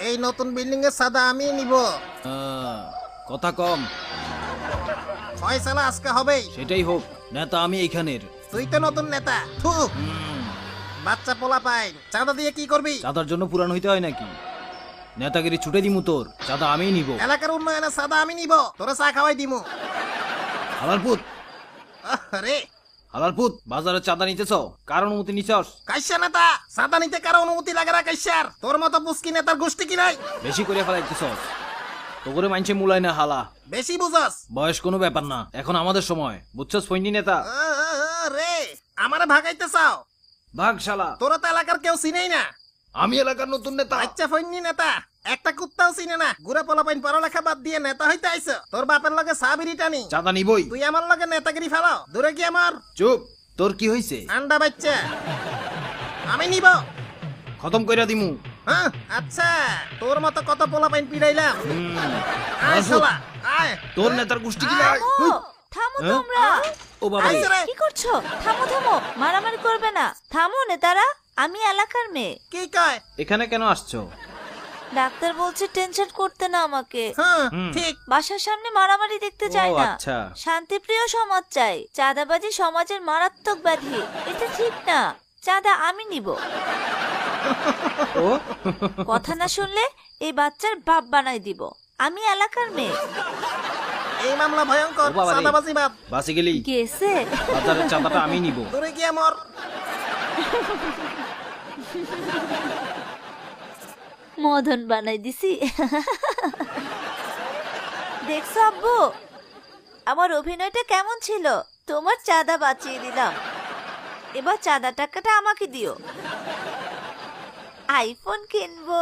এই নতুন বিল্ডিং এর সাদা আমি নিব। কথা কম। ফয়সালা আজকে হবেই। সেটাই হোক, নেতা আমি এইখানের। তুই তো নতুন নেতা। থু, বাচ্চা পোলা পাই, চাঁদা দিয়ে কি করবি? চাঁদার জন্য পুরান হইতে হয় নাকি? নেতাগিরি ছুটে দিমু তোর, চাঁদা আমিই নিব। এলাকার উন্নয়নে সাদা আমি নিব, তোরা চা খাওয়াই দিমু। হালালপুত, আরে হালালপুত, বাজারে চাঁদা নিতেছ, কার অনুমতি নিছস? কাইসা নেতা, সাদা নিতে কারো অনুমতি লাগে না কাইসার। তোর মতো পুস্কি নেতার গোষ্ঠী কি নাই? বেশি করে ফেলাইতেছস, তো করে মানছে মুলাই না হালা। বেশি বুঝাস। বয়স কোনো ব্যাপার না, এখন আমাদের সময়, বুঝছস ফৈনি নেতা? রে, আমারে ভাগাইতে চাও? ভাগ শালা। তোরা তো এলাকার কেউ চিনেই না। আমি এলাকার নতুন নেতা। আচ্ছা ফৈনি নেতা, একটা কুত্তাও চিনে না। গুড়া পোলা পাইন পড়ালেখা বাদ দিয়ে নেতা হইতে আইছ। তোর বাপের লগে সাবিরি টানি, চাঁদা নিবই। তুই আমার লগে নেতাগিরি ফেলাও। দূরে কি আমার চুপ, তোর কি হইছে? আন্ডা বাচ্চা আমি নিব। খতম কইরা দিমু। হ্যাঁ আচ্ছা, তোর মতো কত পোলা পাইন পিড়াইলাম। আয় হালালপুত, শালা, আয়। তোর নেতার গোষ্ঠী কি? থামো, থামো হ্যাঁ? তোমরা। ও বাবা রে। আইছে রে। কি করছো? থামো থামো, মারামারি করবে না। থামো নেতারা, আমি এলাকার মেয়ে। কি কয়? এখানে কেন আসছো? ডাক্তার বলছে টেনশন করতে না আমাকে। হ্যাঁ হুম। ঠিক। বাসার সামনে মারামারি দেখতে চাই ও না। আচ্ছা। শান্তিপ্রিয় সমাজ চাই। চাঁদাবাজি সমাজের মারাত্মক ব্যাধি, এটা ঠিক না। চাঁদা আমি নিব। ও কথা না শুনলে এই বাচ্চার বাপ বানাই দিব। আমি এলাকার মেয়ে। এই মামলা ভয়ঙ্কর। ও বাবা রে। সাদাবাজি বাদ। বাসে গেলি, গেছে। বাজারের চাঁদাটা আমি নিব। দূরে কি আমার মদন বানাই দিছি। দেখছো আব্বু, আমার অভিনয়টা কেমন ছিল? তোমার চাঁদা বাঁচিয়ে দিলাম, এবার চাঁদা টাকাটা আমাকে দিও। আইফোন কিনবো।